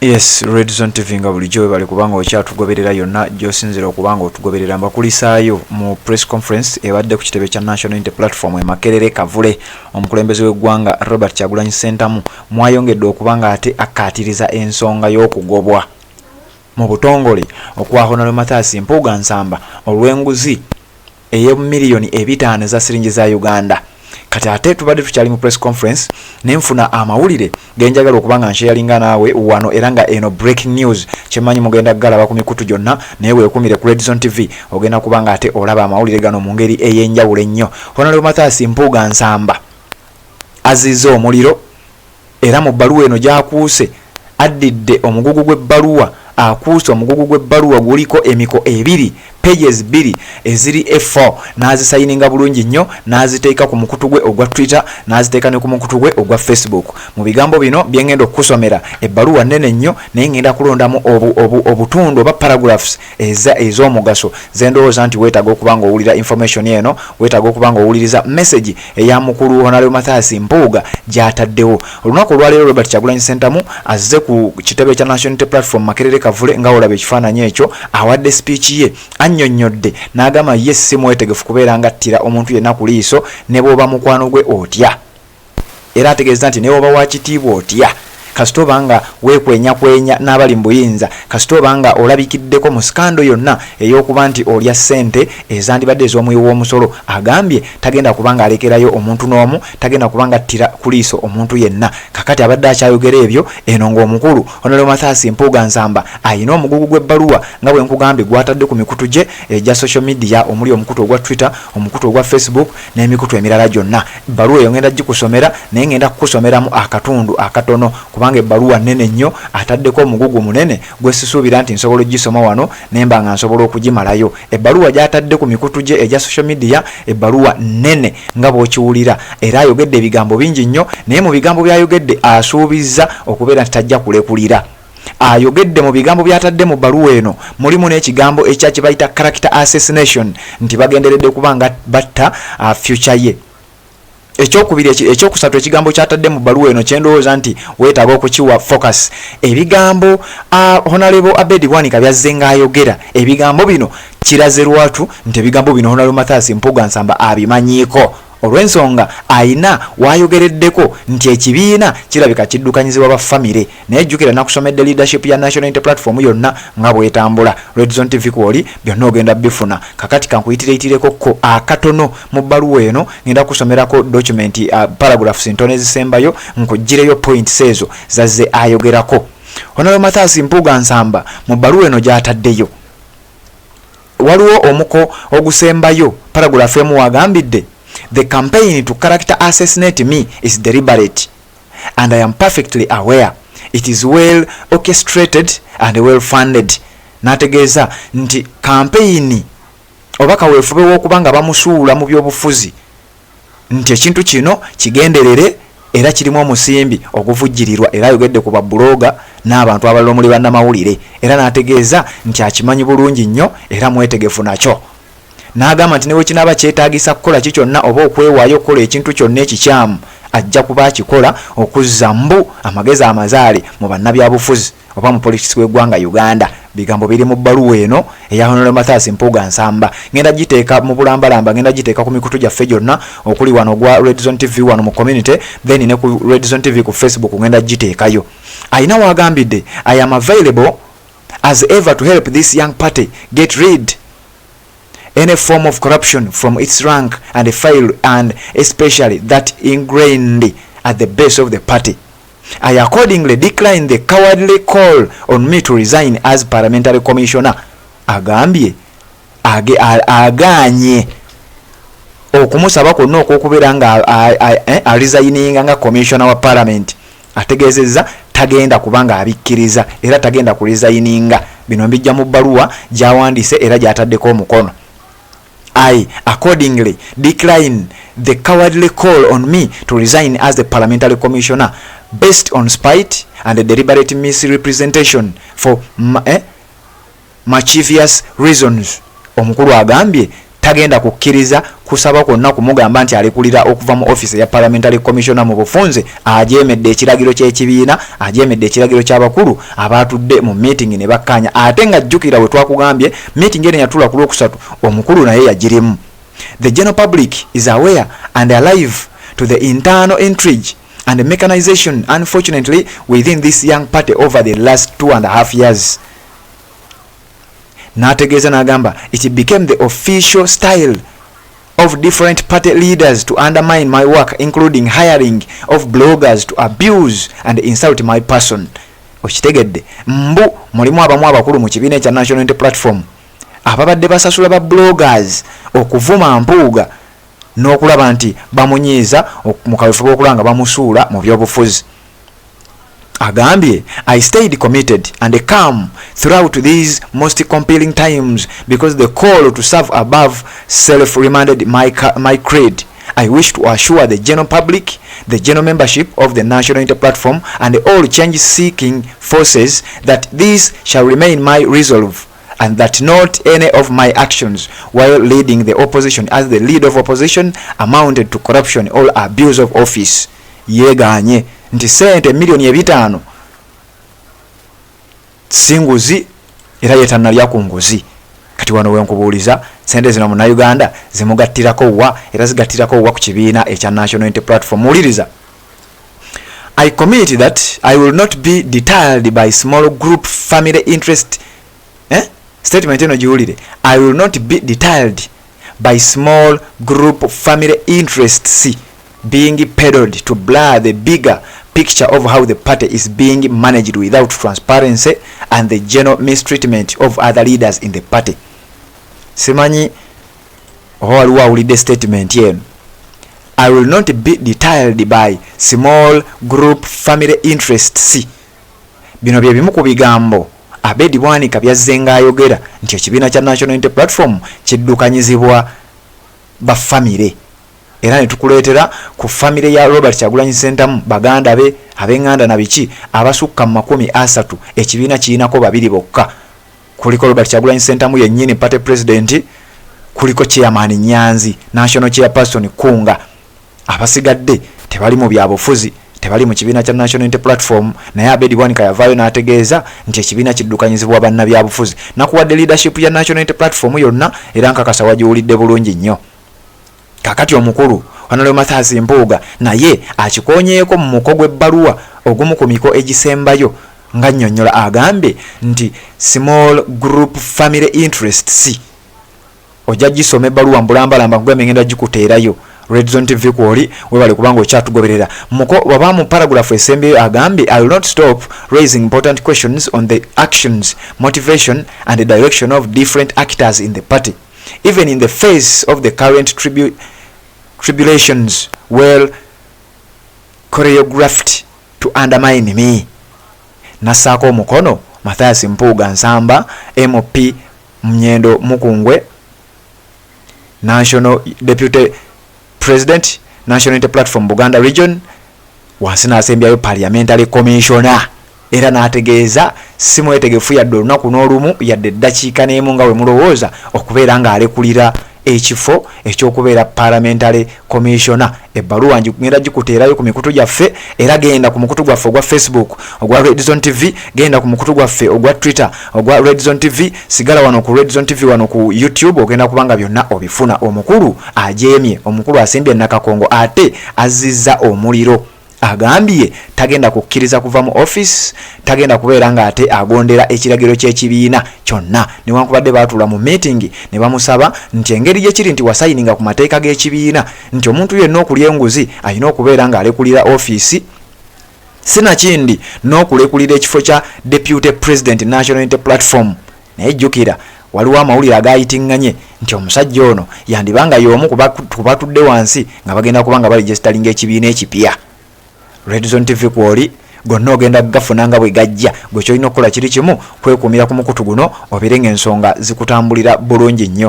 Yes, Red Zone TV nga bulijjo bali kubanga okyatugoberera yonna gy'osinzira okubanga otugoberera mbakulisaayo mu press conference ebadde ku kitebe kya National Unity Platform Makerere Kavule omukulembeze w'eggwanga Robert Kyagulanyi Ssentamu mwayongedde okubanga ate akkaatiriza ensonga y'okugobwa mu butongole okwahona Mathias Mpuga nsamba olw'enguzi ey'emiliyoni 5 eza siringi za Uganda. Kati ate tubadde tukyali mu press conference nenfuna amawulire genjagala okubanga nsharinga naawe wano era nga eno breaking news kyemanyi mugenda galaba ku mikutu gyonna naye weekumire ku Red Zone TV ogenda kubanga ate olaba amawulire gano mu ngeri ey'enjawulo ennyo. Honorable Mathias Mpuga nsamba Azizza Omuliro era mu bbaluwa eno gy'akuuse addidde omugugu gw'ebbaluwa akuuse omugugu gw'ebbaluwa guliko emiko 2 pages 2 eziri F4 nazisayininga bulungi nnyo naziteeka ku mukutu gwe ogwa Twitter naziteeka ne ku mukutu gwe ogwa Facebook. Mu bigambo bino byengenda okusomera ebbaluwa nnene nnyo naye ngenda kulondamu obutundu oba paragraphs ez'omugaso zendowooza nti weetaaga okubanga owulira information eno weetaaga okubanga owuliriza message eya mukulu Honorable Mathias Mpuga gy'ataddewo. Olunaku olwaleero Robert Kyagulanyi Ssentamu azze ku kitebe kya National Unity Platform Makerere Kavule nga olaba ekifaananyi ekyo awadde speech ye annyonnyodde n'agamba ye si mwetegefu kubeera ngattira omuntu yenna ku liiso ne bw'oba mukwano gwe otya era ategeeza nti ne bw'oba wa kitiibwa otya kasita obanga weekwenyakwenya n'abali mu buyinza kasita obanga olabikiddeko mu skando yonna ey'okuba nti olya ssente ezandibadde ez'omuwi w'omusolo agambye tagenda kubanga alekerayo omuntu n'omu tagenda kubanga attira ku liiso omuntu yenna. Kakati abadde akyayogera ebyo eno ng'omukulu Honorable Mathias Mpuga nsamba ayina omugugu gw'ebbaluwa nga bwe nkugambye gwatadde ku mikutu gye egya social media omuli omukutu ogwa Twitter omukutu ogwa Facebook n'emikutu emirala gyonna. Ebbaluwa eyo ngenda gikusomera naye ngenda kukusomeramu akatundu akatono kubanga ebbaluwa nnene nnyo ataddeko omugugu munene gwe sisuubira nti nsobola ogisoma wano nemba nga nsobola okugimalayo. Ebbaluwa gy'atadde ku mikutu gye egya social media ebbaluwa nnene nga bw'okiwulira era ayogedde ebigambo bingi nnyo naye mu bigambo by'ayogedde asuubizza okubeera nti tajja kulekulira. Ayogedde mu bigambo by'atadde mu bbaluwa eno mulimu n'ekigambo ekya kye bayita character assassination nti bagenderedde kubanga batta future ye. Ekyokusatu ekigambo kyatadde mu bbaluwa eno kyendowooza nti weetaaga okukiwa focus. Ebigambo Honorable Abedi Bwanika byazze ng'ayogera ebigambo bino kiraze lwatu nti ebigambo bino Honorable Mathias Mpuga nsamba abimanyiiko olw'ensonga ayina wayogereddeko nti ekibiina kirabika kiddukanyizibwa bafamire naye jjukira nakusomedde leadership ya National Unity Platform yonna nga bwetambula. Red Zone TV kwoli byonna ogenda bifuna. Kakati kankuyitireyitireko akatono mu bbaluwa eno ngenda kusomerako document paragraphs ntono ezisembayo nkuggireyo points ezo zazze ayogerako. Honorable Mathias Mpuga nsamba mu bbaluwa eno gy'ataddeyo waliwo omuko ogusembayo paragraph emu wagambidde the campaign to character assassinate me is deliberate and I am perfectly aware it is well orchestrated and well funded. Nategeeza nti campaign obaka weefube w'okubanga bamusuula mu by'obufuzi nti ekintu kino kigenderere era kirimu omusimbi oguvujjirirwa era ayogedde ku babbuloga n'abantu abalala omuli bannamawulire era n'ategeeza nti akimanyi bulungi nnyo era mwetegefu nakyo. N'agamba nti ne bwe kinaaba kyetaagisa kukola ki kyonna oba okwewaayo okukola ekintu kyonna ekikyamu ajja kuba akikola okuzza mbu amagezi amazaale mu bannabyabufuzi oba mu politics w'eggwanga Uganda. Bigambo biri mu bbaluwa eno eya Honorable Mathias Mpuga nsamba ngenda giteeka mu bulambalamba ngenda giteeka ku mikutu gyaffe gyonna okuli wano gwa Red Zone TV wano mu community then ne ku Red Zone TV ku Facebook ngenda giteekayo. Ayina wagambidde I am available as ever to help this young party get rid any form of corruption from its rank and file and especially that ingrained at the base of the party. I accordingly decline the cowardly call on me to resign as parliamentary commissioner. Agambye Agaanye okumusaba kwonna okwokubeera nga resigninga nga commissioner wa parliament ategeezezza tagenda kubanga abikkiriza era tagenda ku resigninga. Bino mbijja mu bbaluwa gy'awandiise era gy'ataddeko omukono. I accordingly decline the cowardly call on me to resign as the parliamentary commissioner based on spite and deliberate misrepresentation for mischievous reasons. Omukulu agambye tagenda kukkiriza kusaba kwonna kumugamba nti alekulira okuva mu office ya parliamentary commissioner mu bufunze. Ajemedde ekiragiro ky'ekibiina, ajemedde ekiragiro ky'abakulu abatudde mu meeting ne bakkanya. Ate nga jjukira we twakugambye meeting eno yatula ku Lwokusatu, omukulu naye yagirimu. The general public is aware and alive to the internal intrigue and mechanization, unfortunately, within this young party over the last 2.5 years. Nategeza nagamba, it became the official style of different party leaders to undermine my work, including hiring of bloggers to abuse and insult my person. Okitegedde, mbu mulimu abamu abakulu mu kibiina ekya National Unity Platform ababadde basasula ba bloggers okuvuma Mpuga n'okulaba nti bamunyiiza mu kaweefube okulanga bamusuula mu byobufuzi. Agambye, I stayed committed and calm throughout these most compelling times because the call to serve above self reminded my creed. I wish to assure the general public, the general membership of the National Unity Platform and all change-seeking forces that this shall remain my resolve and that not any of my actions while leading the opposition as the leader of opposition amounted to corruption or abuse of office. Yegaanye nti sente milioni 5 Singuzi era yetanalya ku Nguzi. Kati wano wenkubuuliza sente zino mu Uganda zimugattirako wa era zigattirako wa ku kibiina ekya National Unity Platform. Muliriza. I commit that I will not be deterred by small group family interest. Statement eno jiwulire. I will not be deterred by small group family interests being peddled to blur the bigger picture of how the party is being managed without transparency and the general mistreatment of other leaders in the party. Simanyi waliwo awulidde statement yenu. I will not be deterred by small group family interests. Bino bye bimu ku bigambo Abedi Bwanika byazzenga ayogera nti ekibiina kya National Unity Platform kiddukanyizibwa ba family. Era ne tukuleetera ku family ya Robert Kyagulanyi Ssentamu baganda be abenganda na biki abasukka 30 ekibiina kiinako 2 bokka. Kuliko Robert Kyagulanyi Ssentamu yennyini party president, kuliko chairman Nyanzi, national chairperson Kunga. Abasigadde tebali mu byabufuzi, tebali mu kibiina kya National Unity Platform. Naye Abedi Bwanika yavaayo n'ategeeza nti ekibiina kiddukanyizibwa bannabyabufuzi. Nakuwadde leadership ya National Unity Platform yonna era nkakasa wagiwulidde bulungi nnyo. Kakati omukulu Honorable Mathias Mpuga naye akikonyeeko mu muko gw'ebbaluwa ogumu ku miko egisembayo nga nnyonnyola agambe nti small group family interests. Ojja gisoma ebbaluwa mbulambalamba ngweme ngenda gikuteerayo. Red Zone TV kwoli webale kubanga okyatugoberera. Muko waba mu paragraph esembe agambe, I will not stop raising important questions on the actions, motivation and the direction of different actors in the party, even in the face of the current tribulations well choreographed to undermine me. Nasako mukono Mathias Mpuga Nsamba, MP Mnyendo Mukungwe, National Deputy President, National Unity Platform Buganda Region, Wasina Assembly Parliamentary Commissioner. Era n'ategeeza si mwetegefu yadde olunaku n'olumu yadde eddakiika n'emu nga we mulowooza okubeera ng'alekulira ekifo ekyokubeera parliamentary commissioner. Ebbaluwa ngenda gikuteerayo ku mikutu gyaffe, era genda ku mukutu gwaffe ogwa Facebook ogwa Red Zone TV, genda ku mukutu gwaffe ogwa Twitter ogwa Red Zone TV, sigala wano ku Red Zone TV wano ku YouTube ogenda kubanga byonna obifuna. Omukulu ajeemye, omukulu asimbye Nakakongo ate Azizza Omuliro. Agambye tagenda kukkiriza kuva mu office, tagenda kubeera nga ate agondera ekiragiro ky'ekibiina kyonna. Newankubadde baatula mu meeting ne bamusaba nti engeri gye kiri nti wasayininga ku mateeka g'ekibiina nti omuntu yenna okulya enguzi alina okubeera ng'alekulira office, sinakindi n'okulekulira ekifo kya Deputy President National Unity Platform. Naye jjukira waliwo amawulire agayitinganye nti omusajja ono yandibanga y'omu ku batudde wansi nga bagenda kubanga baregisteringa ekibiina ekipya. Red Zone TV kwoli gonna ogenda gafuna nga bwe gajja. Gwe kyolina okukola kiri kimu kwekuumira ku mukutu guno obirenga ensonga zikutambulira bulungi nnyo.